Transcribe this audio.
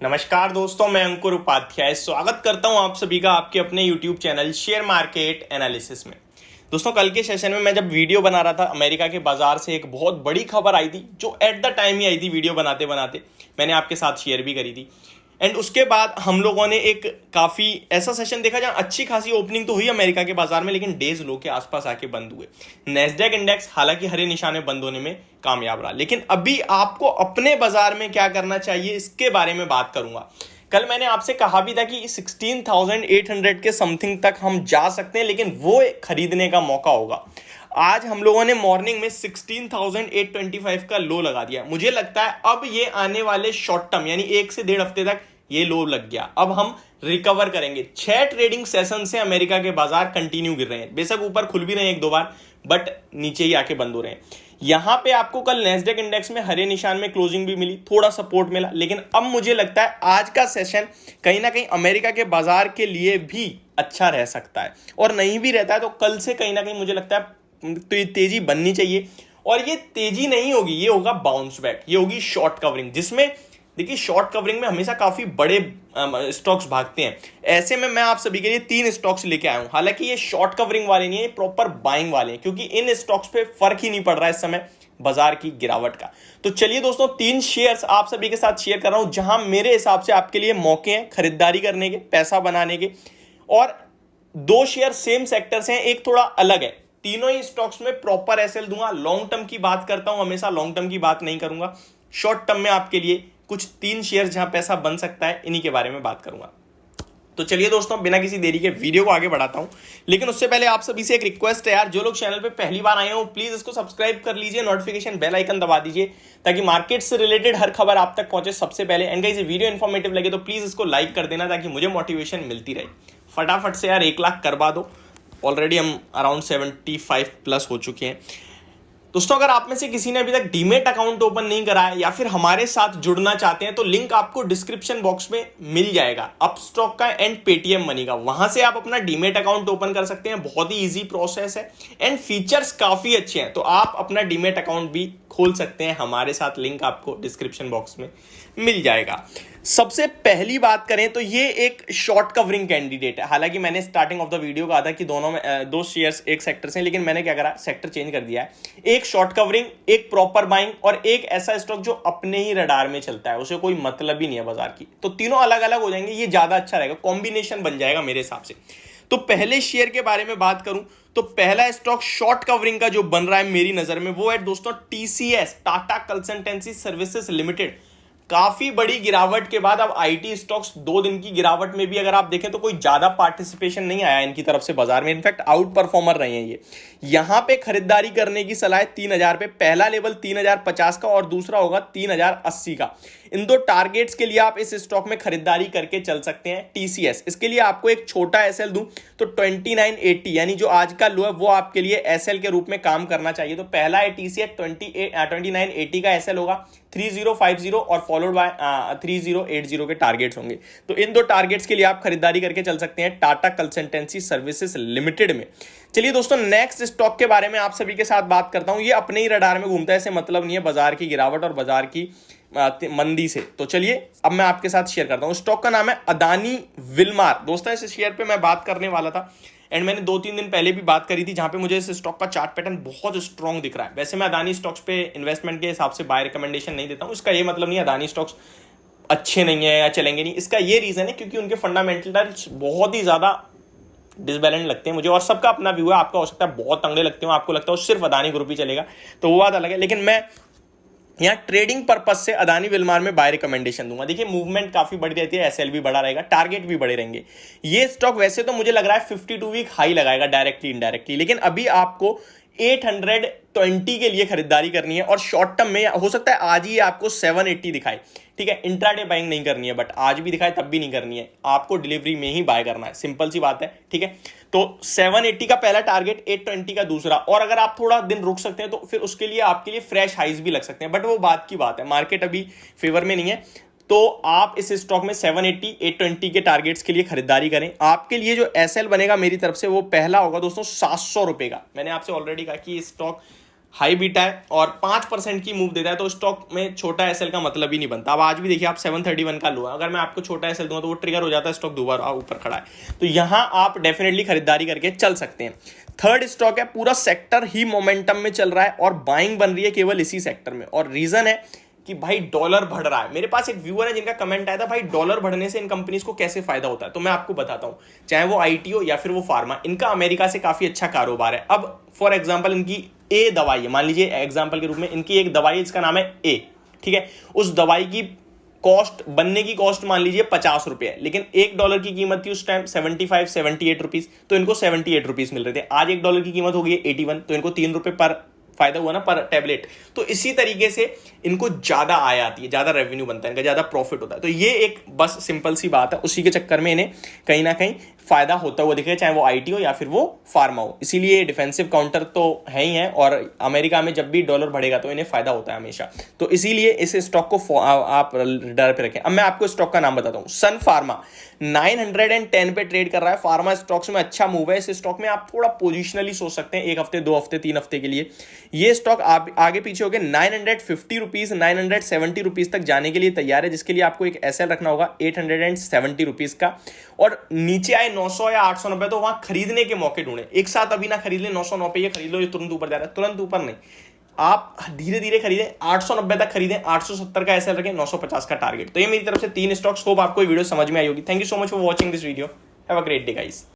नमस्कार दोस्तों, मैं अंकुर उपाध्याय स्वागत करता हूं आप सभी का आपके अपने YouTube channel share market analysis में। दोस्तों, कल के सेशन में मैं जब वीडियो बना रहा था, अमेरिका के बाजार से एक बहुत बड़ी खबर आई थी जो एट द टाइम ही आई थी। वीडियो बनाते बनाते मैंने आपके साथ शेयर भी करी थी। एंड उसके बाद हम लोगों ने एक काफ़ी ऐसा सेशन देखा जहां अच्छी खासी ओपनिंग तो हुई अमेरिका के बाजार में, लेकिन डेज लो के आसपास आके बंद हुए। नैस्डैक इंडेक्स हालांकि हरे निशाने बंद होने में कामयाब रहा, लेकिन अभी आपको अपने बाजार में क्या करना चाहिए इसके बारे में बात करूंगा। कल मैंने आपसे कहा भी था कि 16,800 के समथिंग तक हम जा सकते हैं, लेकिन वो खरीदने का मौका होगा। आज हम लोगों ने मॉर्निंग में 16,825 का लो लगा दिया। मुझे लगता है अब ये आने वाले शॉर्ट टर्म यानी 1 से 1.5 हफ्ते तक ये लो लग गया। अब हम रिकवर करेंगे। 6 ट्रेडिंग सेशन से अमेरिका के बाजार कंटिन्यू गिर रहे हैं। बेशक ऊपर खुल भी रहे हैं एक दो बार, बट नीचे ही आके बंद हो रहे हैं। यहां पे आपको कल नैस्डैक इंडेक्स में हरे निशान में क्लोजिंग भी मिली, थोड़ा सपोर्ट मिला, लेकिन अब मुझे लगता है आज का सेशन कहीं ना कहीं अमेरिका के बाजार के लिए भी अच्छा रह सकता है। और नहीं भी रहता है तो कल से कहीं ना कहीं मुझे लगता है तो ये तेजी बननी चाहिए। और ये तेजी नहीं होगी, ये होगा बाउंस बैक, ये होगी शॉर्ट कवरिंग, जिसमें देखिए शॉर्ट कवरिंग में हमेशा काफी बड़े स्टॉक्स भागते हैं। ऐसे में मैं आप सभी के लिए 3 स्टॉक्स लेके आया हूं। हालांकि ये शॉर्ट कवरिंग वाले नहीं है, ये प्रॉपर बाइंग वाले हैं, क्योंकि इन स्टॉक्स पे फर्क ही नहीं पड़ रहा है इस समय बाजार की गिरावट का। तो चलिए दोस्तों, 3 शेयर्स आप सभी के साथ शेयर कर रहा हूं जहां मेरे हिसाब से आपके लिए मौके हैं खरीदारी करने के, पैसा बनाने के। और 2 शेयर सेम सेक्टर से हैं, एक थोड़ा अलग है। तीनों ही स्टॉक्स में प्रॉपर एसएल दूंगा। लॉन्ग टर्म की बात करता हूं, हमेशा लॉन्ग टर्म की बात नहीं करूंगा। शॉर्ट टर्म में आपके लिए कुछ 3 शेयर जहां पैसा बन सकता है, इन्हीं के बारे में बात करूंगा। तो चलिए दोस्तों, बिना किसी देरी के वीडियो को आगे बढ़ाता हूं। लेकिन उससे पहले आप सभी से एक रिक्वेस्ट है यार, जो लोग चैनल पे पहली बार आए हो प्लीज इसको सब्सक्राइब कर लीजिए, नोटिफिकेशन बेल आइकन दबा दीजिए ताकि मार्केट से रिलेटेड हर खबर आप तक पहुंचे सबसे पहले। एंड गाइस, वीडियो इन्फॉर्मेटिव लगे तो प्लीज इसको लाइक कर देना ताकि मुझे मोटिवेशन मिलती रहे। फटाफट से यार 1 लाख करवा दो। ऑलरेडी हम अराउंड 75 प्लस हो चुके हैं। दोस्तों, अगर आप में से किसी ने अभी तक डीमेट अकाउंट ओपन नहीं करा है या फिर हमारे साथ जुड़ना चाहते हैं तो लिंक आपको डिस्क्रिप्शन बॉक्स में मिल जाएगा, अपस्टॉक का एंड पेटीएम मनी का। वहां से आप अपना डीमेट अकाउंट ओपन कर सकते हैं। बहुत ही इजी प्रोसेस है एंड फीचर्स काफी अच्छे हैं, तो आप अपना डीमेट अकाउंट भी खोल सकते हैं हमारे साथ। लिंक आपको डिस्क्रिप्शन बॉक्स में मिल जाएगा। सबसे पहली बात करें तो ये एक शॉर्ट कवरिंग कैंडिडेट है। हालांकि मैंने स्टार्टिंग ऑफ द वीडियो कहा था कि दोनों में 2 शेयर्स एक सेक्टर से, लेकिन मैंने क्या करा, सेक्टर चेंज कर दिया है। एक शॉर्ट कवरिंग, एक प्रॉपर बाइंग और एक ऐसा स्टॉक जो अपने ही रडार में चलता है, उसे कोई मतलब ही नहीं है बाजार की। तो तीनों अलग अलग हो जाएंगे, ये ज्यादा अच्छा रहेगा, कॉम्बिनेशन बन जाएगा मेरे हिसाब से। तो पहले शेयर के बारे में बात करूं तो पहला स्टॉक शॉर्ट कवरिंग का जो बन रहा है मेरी नजर में वो है दोस्तों TCS, Tata consultancy services limited. काफी बड़ी गिरावट के बाद अब आईटी स्टॉक्स 2 दिन की गिरावट में भी अगर आप देखें तो कोई ज्यादा पार्टिसिपेशन नहीं आया इनकी तरफ से बाजार में। इनफैक्ट आउट परफॉर्मर रहे हैं ये। यहां पे खरीदारी करने की सलाह है 3,000 पे। पहला लेवल 3,050 का और दूसरा होगा 3,080 का। इन 2 टारगेट्स के लिए आप इस स्टॉक में खरीदारी करके चल सकते हैं। टीसीएस, इसके लिए आपको एक छोटा एसएल दूं तो 2980 यानी जो आज का लो है वो आपके लिए एसएल के रूप में काम करना चाहिए। तो पहला है टीसीएस 2980 का एसएल होगा, 3050 और फॉलोड बाय 3080 के टारगेट्स होंगे। तो इन 2 टारगेट्स के लिए आप खरीदारी करके चल सकते हैं टाटा कंसल्टेंसी सर्विसेज लिमिटेड में। चलिए दोस्तों, नेक्स्ट स्टॉक के बारे में आप सभी के साथ बात करता हूं। ये अपने ही रडार में घूमता है, ऐसे मतलब नहीं है बाजार की गिरावट और बाजार की मंदी से। तो चलिए अब मैं आपके साथ शेयर करता हूं। स्टॉक का नाम है अदानी विलमार। दोस्तों, इस शेयर पे मैं बात करने वाला था एंड मैंने 2-3 दिन पहले भी बात करी थी, जहां पे मुझे इस स्टॉक का चार्ट पैटर्न बहुत स्ट्रॉन्ग दिख रहा है। वैसे मैं अदानी स्टॉक्स पे इन्वेस्टमेंट के हिसाब से बाय रिकमेंडेशन नहीं देता हूं। इसका ये मतलब नहीं है अदानी स्टॉक्स अच्छे नहीं है या चलेंगे नहीं। इसका ये रीजन है क्योंकि उनके फंडामेंटल्स बहुत ही ज्यादा डिसबैलेंस लगते हैं मुझे। और सबका अपना व्यू है, आपका हो सकता है बहुत तंगड़े लगते हो, आपको लगता है सिर्फ अदानी ग्रुप ही चलेगा, तो वो बात अलग है। लेकिन मैं यहाँ ट्रेडिंग पर्पस से अदानी विलमार में बाय रिकमेंडेशन दूंगा। देखिए मूवमेंट काफी बढ़ रहती है, एसएल भी बढ़ा रहेगा, टारगेट भी बड़े रहेंगे। ये स्टॉक वैसे तो मुझे लग रहा है 52 वीक हाई लगाएगा डायरेक्टली इनडायरेक्टली, लेकिन अभी आपको 820 के लिए खरीदारी करनी है और शॉर्ट टर्म में हो सकता है आज ही आपको 780 दिखाए। ठीक है, इंट्राडे बाइंग नहीं करनी है, बट आज भी दिखाए तब भी नहीं करनी है, आपको डिलीवरी में ही बाय करना है। सिंपल सी बात है। ठीक है, तो 780 का पहला टारगेट, 820 का दूसरा, और अगर आप थोड़ा दिन रुक सकते हैं तो फिर उसके लिए आपके लिए फ्रेश हाइज भी लग सकते हैं, बट वो बात की बात है, मार्केट अभी फेवर में नहीं है। तो आप इस स्टॉक में 780, 820 के टारगेट्स के लिए खरीदारी करें। आपके लिए जो एसएल बनेगा मेरी तरफ से वो पहला होगा दोस्तों 700 रुपए का। मैंने आपसे ऑलरेडी कहा कि स्टॉक हाई बीटा है और 5% की मूव देता है, तो स्टॉक में छोटा एसएल का मतलब ही नहीं बनता। अब आज भी देखिए आप 731 का लो है, अगर मैं आपको छोटा एसएल दूंगा तो वो ट्रिगर हो जाता है, स्टॉक दोबारा ऊपर खड़ा है। तो यहां आप डेफिनेटली खरीदारी करके चल सकते हैं। थर्ड स्टॉक है, पूरा सेक्टर ही मोमेंटम में चल रहा है और बाइंग बन रही है केवल इसी सेक्टर में, और रीजन है कि भाई डॉलर बढ़ रहा है। मेरे पास एक व्यूअर है जिनका कमेंट आया था, भाई डॉलर बढ़ने से इन कंपनीज को कैसे फायदा होता है, तो मैं आपको बताता हूं। चाहे वो आईटी हो या फिर वो फार्मा, इनका अमेरिका से काफी अच्छा कारोबार है। अब फॉर एग्जांपल इनकी ए दवाई है, मान लीजिए एग्जांपल के रूप में इनकी एक दवाई है जिसका नाम है ए, ठीक है। उस दवाई की कॉस्ट, बनने की कॉस्ट मान लीजिए 50 रुपए है, लेकिन $1 की कीमत थी उस टाइम 78 रुपीज, तो इनको 78 रुपीज मिल रहे थे। आज $1 की कीमत हो गई 81, तो इनको 3 रुपए पर फायदा हुआ ना, पर टैबलेट। तो इसी तरीके से इनको ज्यादा आय आती है, ज्यादा रेवेन्यू बनता है इनका, ज्यादा प्रॉफिट होता है। तो ये एक बस सिंपल सी बात है, उसी के चक्कर में इन्हें कहीं ना कहीं फायदा होता हुआ दिखेगा, चाहे वो आईटी हो या फिर वो फार्मा हो। इसीलिए डिफेंसिव काउंटर तो है ही है, और अमेरिका में जब भी डॉलर बढ़ेगा तो इन्हें फायदा होता है हमेशा। तो इसीलिए इस स्टॉक को आप डर पे रखें। अब मैं आपको स्टॉक का नाम बताता हूं, सन फार्मा 910 पे ट्रेड कर रहा है। फार्मा स्टॉक्स में अच्छा मूव है। इस स्टॉक में आप थोड़ा पोजिशनली सोच सकते हैं, 1 हफ्ते 2 हफ्ते 3 हफ्ते के लिए। ये स्टॉक आगे पीछे होकर 950 रुपीज 970 रुपीज तक जाने के लिए तैयार है, जिसके लिए आपको एक एसएल रखना होगा 870 रुपीज का, और नीचे आए 900 या 890 तो वहां खरीदने के मौके ढूंढे। एक साथ अभी ना खरीद ले, 909 पे ये खरीद लो, ये तुरंत ऊपर जा रहा है, तुरंत ऊपर नहीं, आप धीरे धीरे खरीदें, 890 तक खरीदें, 870 का एसएल रखें, 950 का टारगेट। तो ये मेरी तरफ से 3 स्टॉक्स। होप आपको वीडियो समझ में आई होगी। Thank you so much for watching this video. Have a great day guys.